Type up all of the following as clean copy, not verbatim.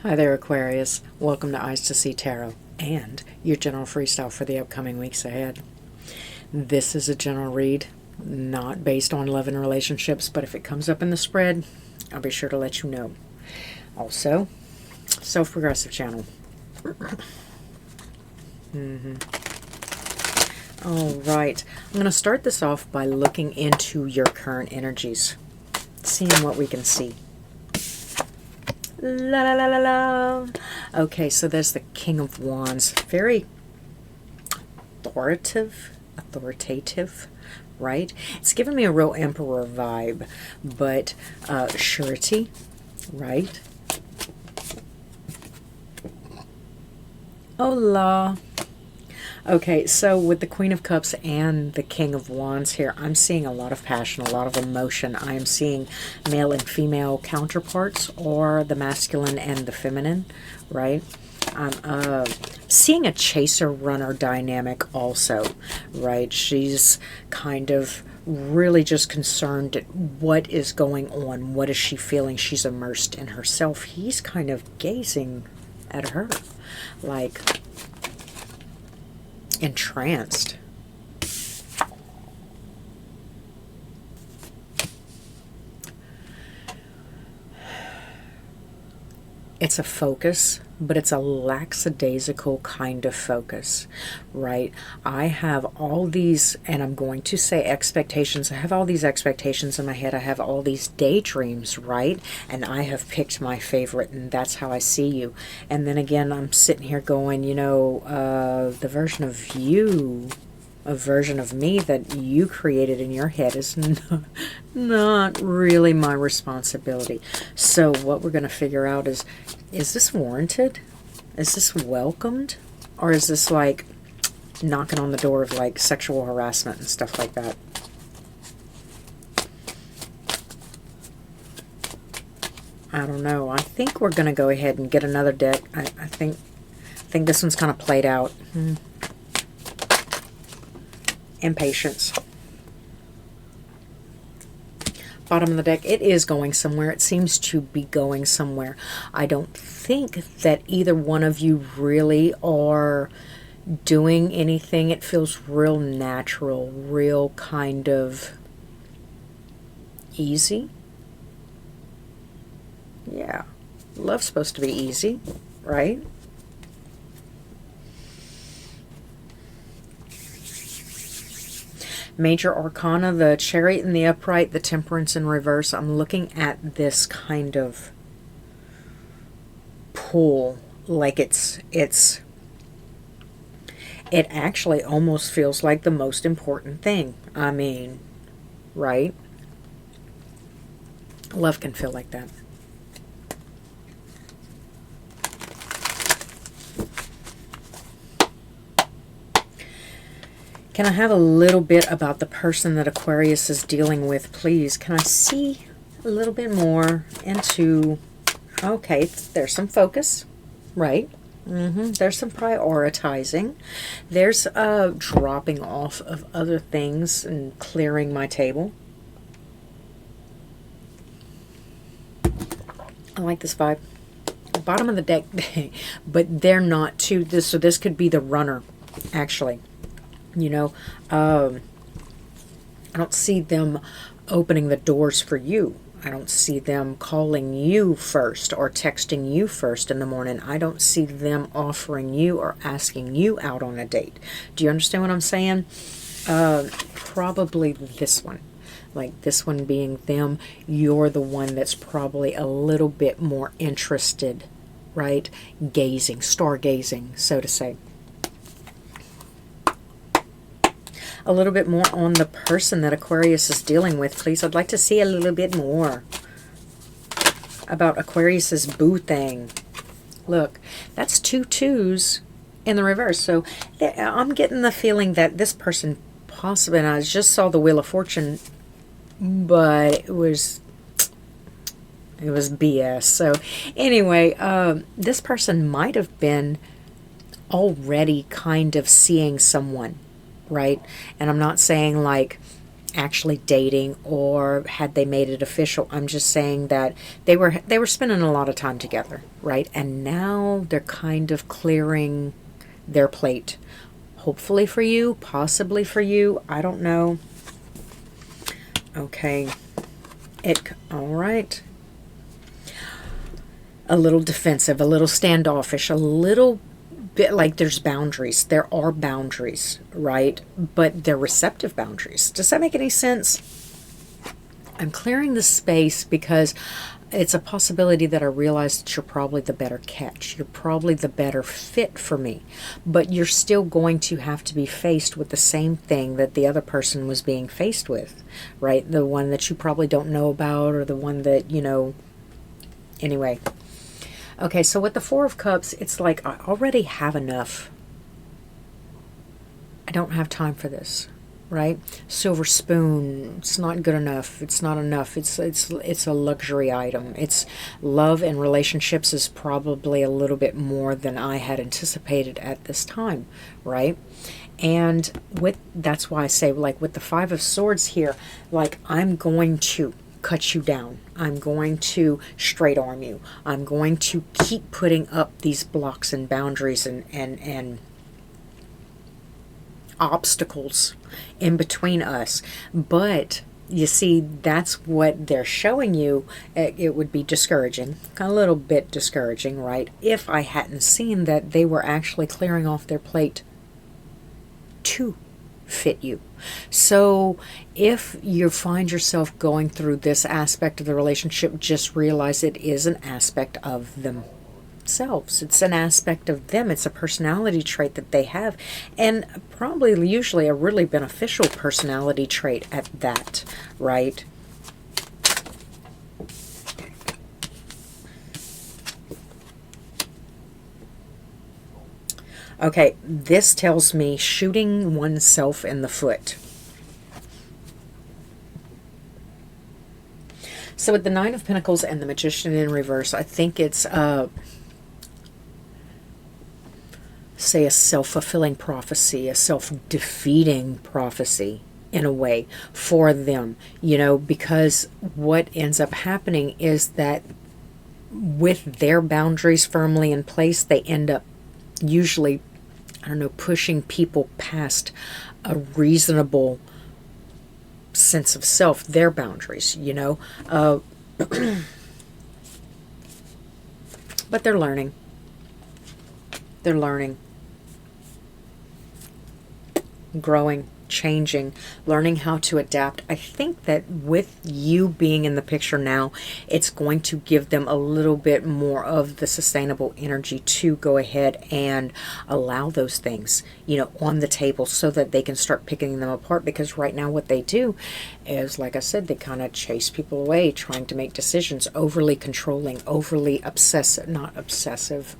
Hi there, Aquarius. Welcome to Eyes to See Tarot and your general freestyle for the upcoming weeks ahead. This is a general read, not based on love and relationships, but if it comes up in the spread, I'll be sure to let you know. Also, self-progressive channel. All right, I'm going to start this off by looking into your current energies, seeing what we can see. La la la la la. Okay, so there's the King of Wands. Very authoritative, right? It's giving me a real Emperor vibe, but surety, right? Hola. Okay, so with the Queen of Cups and the King of Wands here, I'm seeing a lot of passion, a lot of emotion. I am seeing male and female counterparts, or the masculine and the feminine, right? I'm seeing a chaser-runner dynamic also, right? She's kind of really just concerned at what is going on. What is she feeling? She's immersed in herself. He's kind of gazing at her, like entranced. It's a focus, but it's a lackadaisical kind of focus, right? I have all these, and I'm going to say expectations. I have all these expectations in my head. I have all these daydreams, right? And I have picked my favorite, and that's how I see you. And then again, I'm sitting here going, you know, the version of you, a version of me that you created in your head is not really my responsibility. So what we're going to figure out is this warranted? Is this welcomed? Or is this like knocking on the door of like sexual harassment and stuff like that? I don't know. I think we're going to go ahead and get another deck. I think this one's kind of played out. Impatience. Bottom of the deck, it is going somewhere. It seems to be going somewhere. I don't think that either one of you really are doing anything. It feels real natural, real kind of easy. Yeah, love's supposed to be easy, right? Major Arcana, the Chariot in the upright, the Temperance in reverse. I'm looking at this kind of pull, like it actually almost feels like the most important thing. I mean, right? Love can feel like that. Can I have a little bit about the person that Aquarius is dealing with, please? Can I see a little bit more into... Okay, there's some focus, right? There's some prioritizing. There's dropping off of other things and clearing my table. I like this vibe. Bottom of the deck, but they're not too... So this could be the runner, actually. You know, I don't see them opening the doors for you. I don't see them calling you first or texting you first in the morning. I don't see them offering you or asking you out on a date. Do you understand what I'm saying? Probably this one. Like this one being them. You're the one that's probably a little bit more interested, right? Gazing, stargazing, so to say. A little bit more on the person that Aquarius is dealing with, please. I'd like to see a little bit more about Aquarius's boo thing. Look, that's 2 2s in the reverse. So I'm getting the feeling that this person possibly, and I just saw the Wheel of Fortune, but it was BS. So anyway, this person might have been already kind of seeing someone, right? And I'm not saying like actually dating or had they made it official. I'm just saying that they were spending a lot of time together, right? And now they're kind of clearing their plate. Hopefully for you, possibly for you, I don't know. Okay. All right. A little defensive, a little standoffish, a little bit like there's boundaries. There are boundaries, right? But they're receptive boundaries. Does that make any sense? I'm clearing the space because it's a possibility that I realize that you're probably the better catch. You're probably the better fit for me. But you're still going to have to be faced with the same thing that the other person was being faced with, right? The one that you probably don't know about, or the one that, anyway. Okay, so with the Four of Cups, it's like I already have enough. I don't have time for this, right? Silver spoon, it's not good enough. It's not enough. It's a luxury item. It's love and relationships is probably a little bit more than I had anticipated at this time, right? And that's why I say, like with the Five of Swords here, like I'm going to cut you down. I'm going to straight arm you. I'm going to keep putting up these blocks and boundaries and obstacles in between us. But you see, that's what they're showing you. It would be discouraging, a little bit discouraging, right? If I hadn't seen that they were actually clearing off their plate to fit you. So if you find yourself going through this aspect of the relationship, just realize it is an aspect of themselves. It's an aspect of them. It's a personality trait that they have, and probably usually a really beneficial personality trait at that, right? Okay, this tells me shooting oneself in the foot. So with the Nine of Pentacles and the Magician in reverse, I think it's, say, a self-fulfilling prophecy, a self-defeating prophecy in a way for them, because what ends up happening is that with their boundaries firmly in place, they end up usually, I don't know, pushing people past a reasonable sense of self, their boundaries, but they're learning. They're learning, growing, changing, learning how to adapt. I think that with you being in the picture now, it's going to give them a little bit more of the sustainable energy to go ahead and allow those things, on the table so that they can start picking them apart. Because right now what they do is, like I said, they kind of chase people away, trying to make decisions, overly controlling, overly obsessive, not obsessive,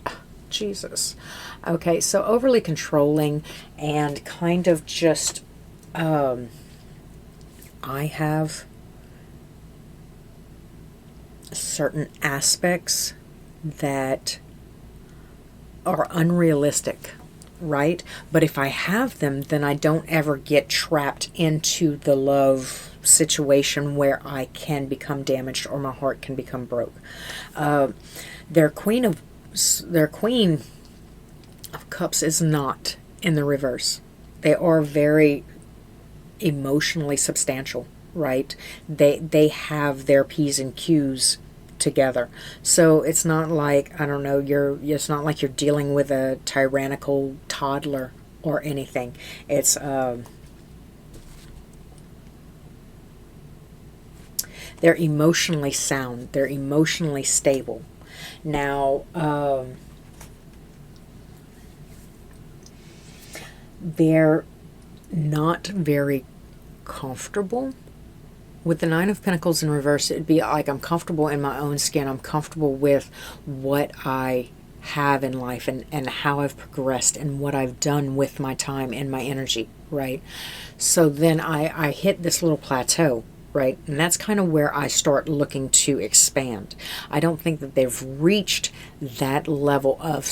Jesus. Okay, so overly controlling and kind of just, I have certain aspects that are unrealistic, right? But if I have them, then I don't ever get trapped into the love situation where I can become damaged or my heart can become broke. Their Queen of Cups is not in the reverse. They are very emotionally substantial, right? They have their P's and Q's together. So it's not like, I don't know, it's not like you're dealing with a tyrannical toddler or anything. It's they're emotionally sound. They're emotionally stable. Now, they're not very comfortable. With the Nine of Pentacles in reverse, it'd be like I'm comfortable in my own skin. I'm comfortable with what I have in life and how I've progressed and what I've done with my time and my energy, right? So then I hit this little plateau, right? And that's kind of where I start looking to expand. I don't think that they've reached that level of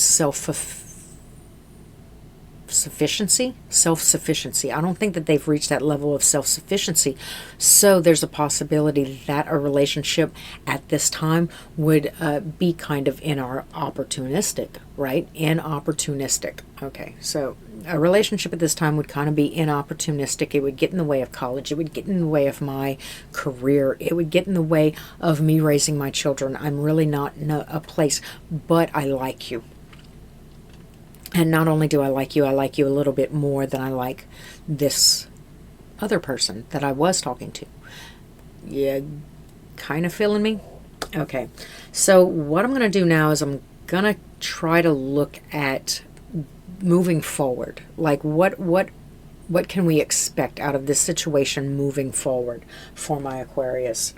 self-sufficiency. I don't think that they've reached that level of self-sufficiency. So there's a possibility that a relationship at this time would be kind of opportunistic, right? Inopportunistic. Okay, so a relationship at this time would kind of be inopportunistic. It would get in the way of college. It would get in the way of my career. It would get in the way of me raising my children. I'm really not in a place, but I like you. And not only do I like you a little bit more than I like this other person that I was talking to. Yeah, kind of feeling me? Okay, so what I'm going to do now is I'm going to try to look at moving forward. Like what can we expect out of this situation moving forward for my Aquarius?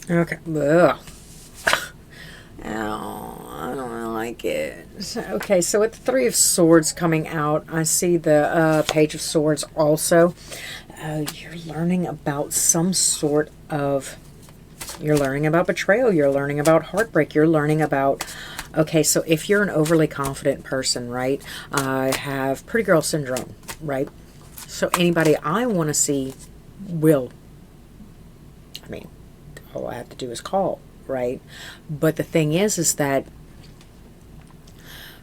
Okay. Ugh. Ow, I don't like it. Okay, so with the Three of Swords coming out, I see the Page of Swords also. You're learning about some sort of... You're learning about betrayal. You're learning about heartbreak. You're learning about... Okay, so if you're an overly confident person, right, I have pretty girl syndrome, right? So anybody I want to see will... I mean... all I have to do is call, right? But the thing is that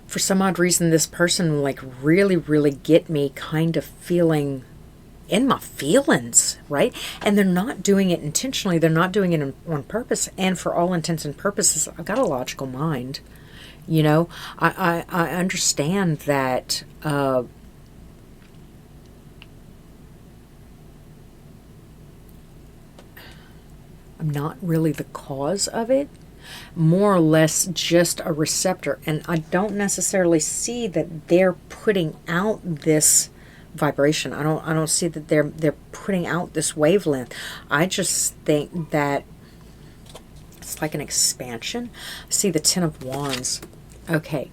for some odd reason, this person will like really, really get me kind of feeling in my feelings, right? And they're not doing it intentionally. They're not doing it on purpose. And for all intents and purposes, I've got a logical mind. You know, I understand that I'm not really the cause of it, more or less just a receptor. And I don't necessarily see that they're putting out this vibration. I don't see that they're putting out this wavelength. I just think that it's like an expansion. See the Ten of Wands. Okay.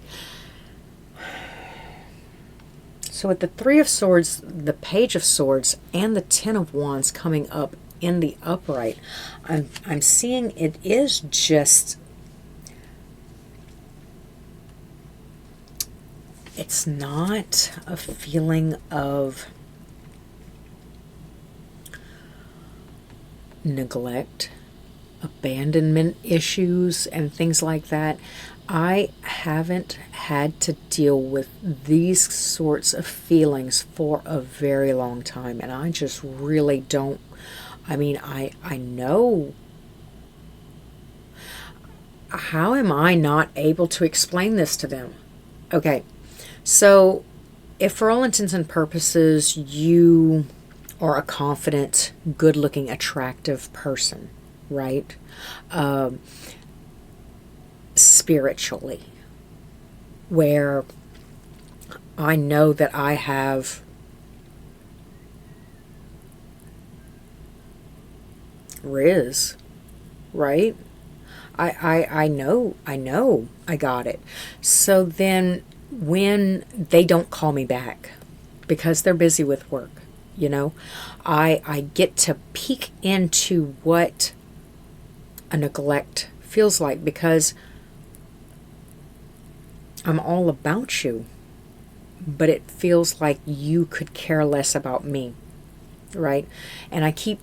So with the Three of Swords, the Page of Swords, and the Ten of Wands coming up in the upright, I'm seeing it is just, it's not a feeling of neglect, abandonment issues, and things like that. I haven't had to deal with these sorts of feelings for a very long time, and I just really don't. I mean, I know. How am I not able to explain this to them? Okay, so if for all intents and purposes you are a confident, good-looking, attractive person, right? Spiritually, where I know that I have Riz, right? I know I got it. So then when they don't call me back because they're busy with work, you know, I get to peek into what a neglect feels like, because I'm all about you, but it feels like you could care less about me, right? And I keep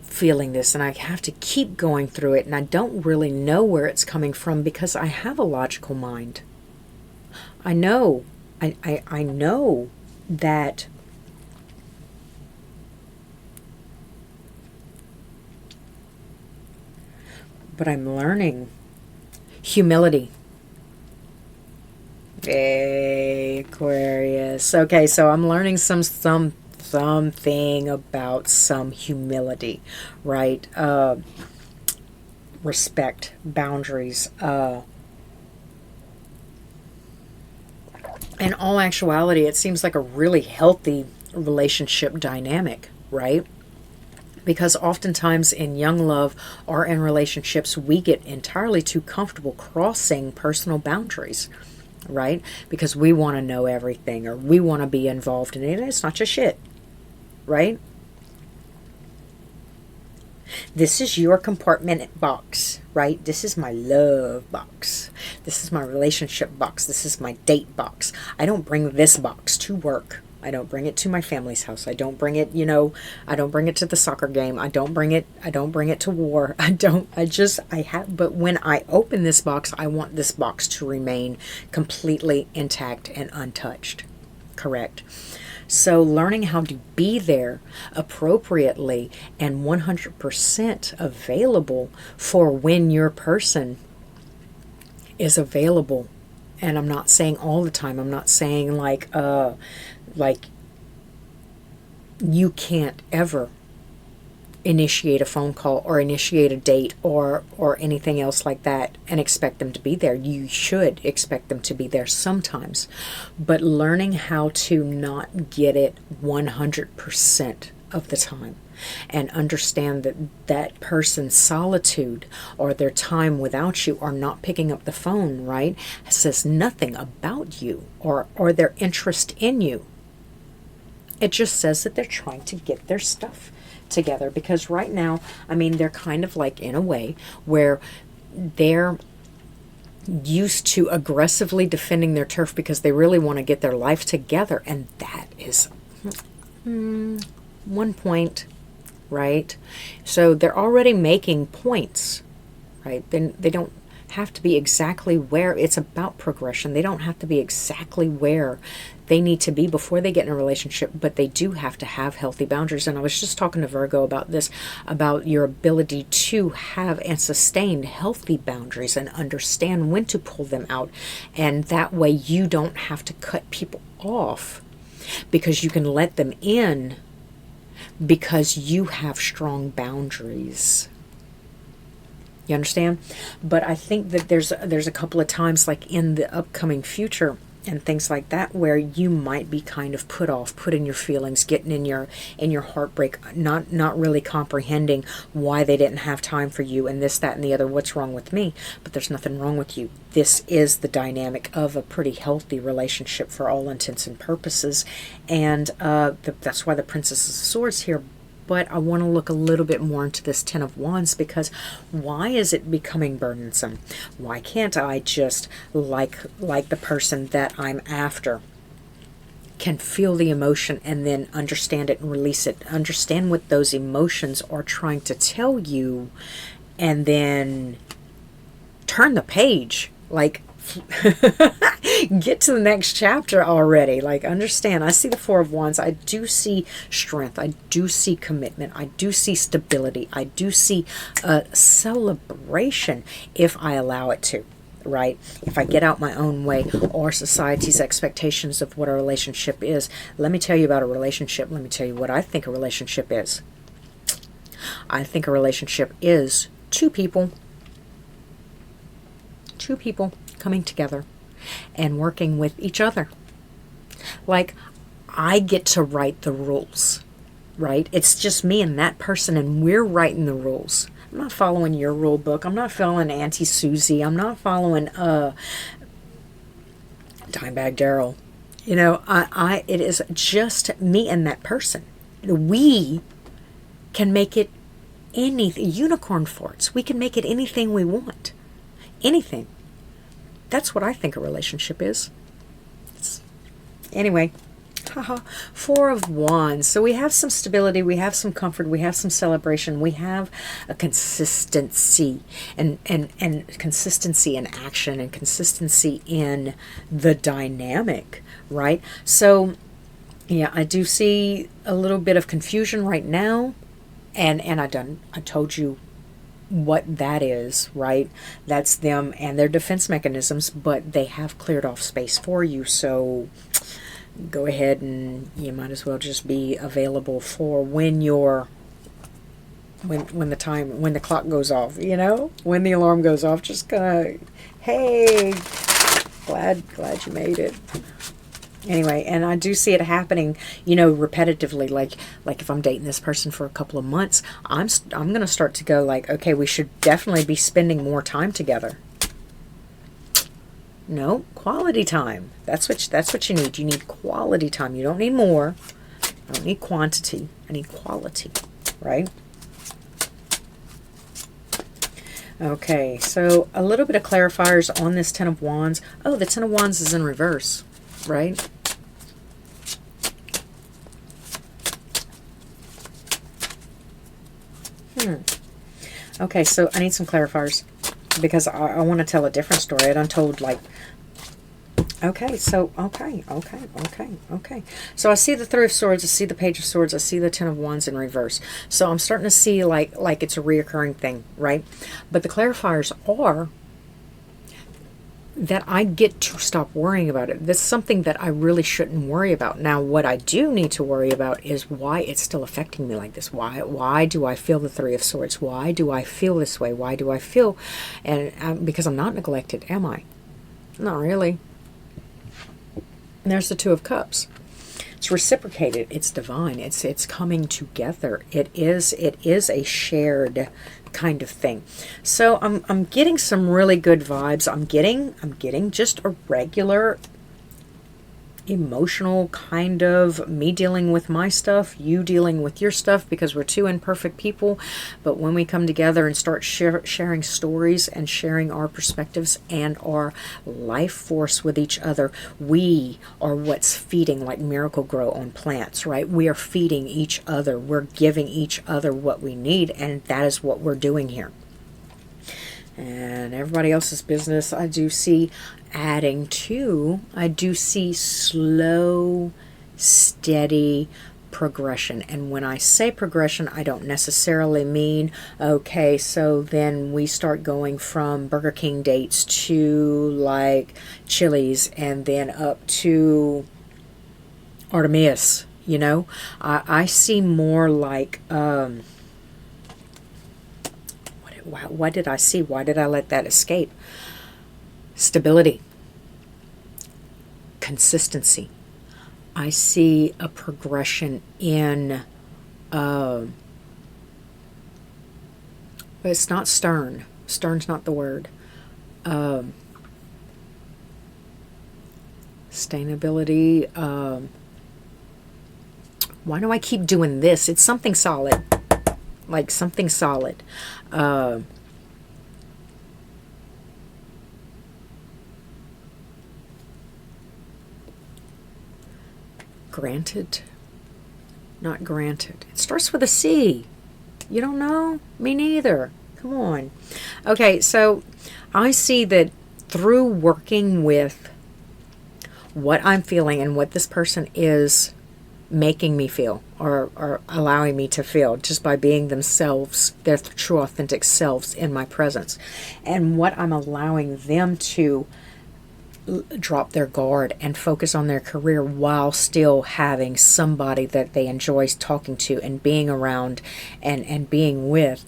feeling this, and I have to keep going through it, and I don't really know where it's coming from because I have a logical mind. I know that but I'm learning humility. Hey, Aquarius. Okay, so I'm learning something about some humility, right? Respect, boundaries. In all actuality, it seems like a really healthy relationship dynamic, right? Because oftentimes in young love or in relationships, we get entirely too comfortable crossing personal boundaries. right? Because we want to know everything, or we want to be involved in it. It's not your shit, right? This is your compartment box, right? This is my love box. This is my relationship box. This is my date box. I don't bring this box to work. I don't bring it to my family's house. I don't bring it, I don't bring it to the soccer game. I don't bring it to war. But when I open this box, I want this box to remain completely intact and untouched. Correct. So learning how to be there appropriately and 100% available for when your person is available. And I'm not saying all the time. I'm not saying like you can't ever initiate a phone call or initiate a date or anything else like that and expect them to be there. You should expect them to be there sometimes, but learning how to not get it 100% of the time and understand that that person's solitude or their time without you or not picking up the phone, right, says nothing about you or their interest in you. It just says that they're trying to get their stuff together, because right now, I mean, they're kind of like in a way where they're used to aggressively defending their turf because they really want to get their life together, and that is 1 point, right? So they're already making points, right? Then they don't have to be exactly where. It's about progression. They don't have to be exactly where they need to be before they get in a relationship, but they do have to have healthy boundaries. And I was just talking to Virgo about this, about your ability to have and sustain healthy boundaries and understand when to pull them out. And that way you don't have to cut people off, because you can let them in because you have strong boundaries. You understand? But I think that there's a couple of times, like in the upcoming future and things like that, where you might be kind of put off, put in your feelings, getting in your heartbreak, not really comprehending why they didn't have time for you and this, that, and the other. What's wrong with me? But there's nothing wrong with you. This is the dynamic of a pretty healthy relationship for all intents and purposes, and that's why the Princess of Swords here. But I want to look a little bit more into this Ten of Wands, because why is it becoming burdensome? Why can't I just, like the person that I'm after, can feel the emotion and then understand it and release it, understand what those emotions are trying to tell you, and then turn the page, like get to the next chapter already. Like, understand, I see the Four of Wands. I do see strength. I do see commitment. I do see stability. I do see celebration if I allow it to, right? If I get out my own way, or society's expectations of what a relationship is. Let me tell you about a relationship. Let me tell you what I think a relationship is. I think a relationship is two people coming together and working with each other. Like, I get to write the rules, right? It's just me and that person, and we're writing the rules. I'm not following your rule book. I'm not following Auntie Susie. I'm not following Dimebag Daryl. You know, it is just me and that person. We can make it anything. Unicorn farts. We can make it anything we want. Anything. That's what I think a relationship is. Anyway, Four of Wands. So we have some stability, we have some comfort, we have some celebration, we have a consistency and consistency in action and consistency in the dynamic, right? So yeah, I do see a little bit of confusion right now, and I told you what that is, right? That's them and their defense mechanisms, but they have cleared off space for you. So go ahead, and you might as well just be available for when the clock goes off, you know, when the alarm goes off. Just kind of, hey, glad you made it. Anyway, and I do see it happening, you know, repetitively. Like if I'm dating this person for a couple of months, I'm going to start to go like, okay, we should definitely be spending more time together. No, quality time. That's what you need. You need quality time. You don't need more. I don't need quantity. I need quality, right? Okay, so a little bit of clarifiers on this Ten of Wands. Oh, the Ten of Wands is in reverse, right? Okay, so I need some clarifiers because I want to tell a different story. I done told like, okay, so, okay. So I see the Three of Swords, I see the Page of Swords, I see the Ten of Wands in reverse. So I'm starting to see like it's a reoccurring thing, right? But the clarifiers are that I get to stop worrying about it. That's something that I really shouldn't worry about. Now, what I do need to worry about is why it's still affecting me like this. Why do I feel the Three of Swords? Why do I feel this way? Why do I feel? And because I'm not neglected, am I? Not really. And there's the Two of Cups. It's reciprocated. It's divine. It's coming together. It is a shared kind of thing. So I'm getting some really good vibes. I'm getting just a regular emotional kind of me dealing with my stuff, you dealing with your stuff, because we're two imperfect people. But when we come together and start sharing stories and sharing our perspectives and our life force with each other, we are what's feeding, like Miracle Grow on plants, right? We are feeding each other. We're giving each other what we need, and that is what we're doing here. And everybody else's business, I do see adding to. I do see slow, steady progression. And when I say progression, I don't necessarily mean, okay, so then we start going from Burger King dates to like Chili's and then up to Artemis, you know. I see more like... what did I see? Why did I let that escape? Stability. Consistency. I see a progression in... but it's not stern. Stern's not the word. Sustainability. Why do I keep doing this? It's something solid. Like something solid. Granted, not granted. It starts with a C. You don't know? Me neither. Come on. Okay, so I see that through working with what I'm feeling and what this person is making me feel, or allowing me to feel, just by being themselves, their true authentic selves in my presence, and what I'm allowing them to drop their guard and focus on their career while still having somebody that they enjoy talking to and being around and being with,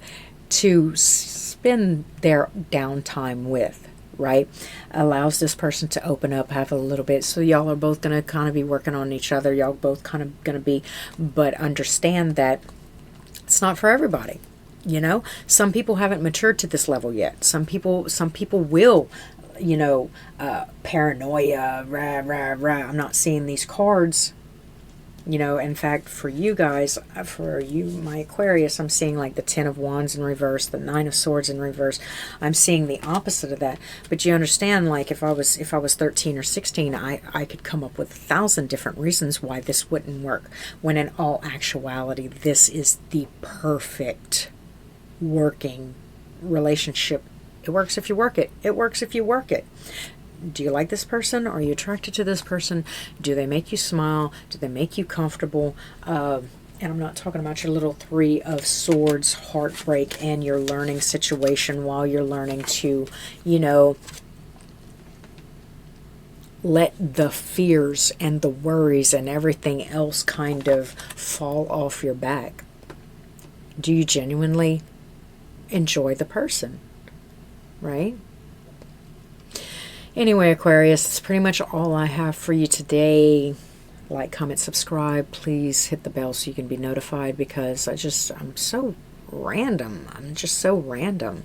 to spend their downtime with, right? Allows this person to open up, have a little bit. So y'all are both going to kind of be working on each other. Y'all both kind of going to be, but understand that it's not for everybody. You know, some people haven't matured to this level yet. Some people will, you know, paranoia, rah, rah, rah. I'm not seeing these cards. You know, in fact, for you guys, for you, my Aquarius, I'm seeing like the Ten of Wands in reverse, the Nine of Swords in reverse. I'm seeing the opposite of that. But you understand, like if I was 13 or 16, I could come up with 1,000 different reasons why this wouldn't work. When in all actuality, this is the perfect working relationship. It works if you work it. It works if you work it. Do you like this person? Are you attracted to this person? Do they make you smile? Do they make you comfortable? And I'm not talking about your little Three of Swords heartbreak and your learning situation while you're learning to, you know, let the fears and the worries and everything else kind of fall off your back. Do you genuinely enjoy the person? Right? Anyway, Aquarius, that's pretty much all I have for you today. Like, comment, subscribe. Please hit the bell so you can be notified, because I'm so random. I'm just so random.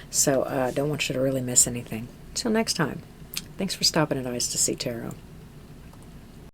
So, don't want you to really miss anything. Till next time. Thank Thanks for stopping at Eyes to See Tarot.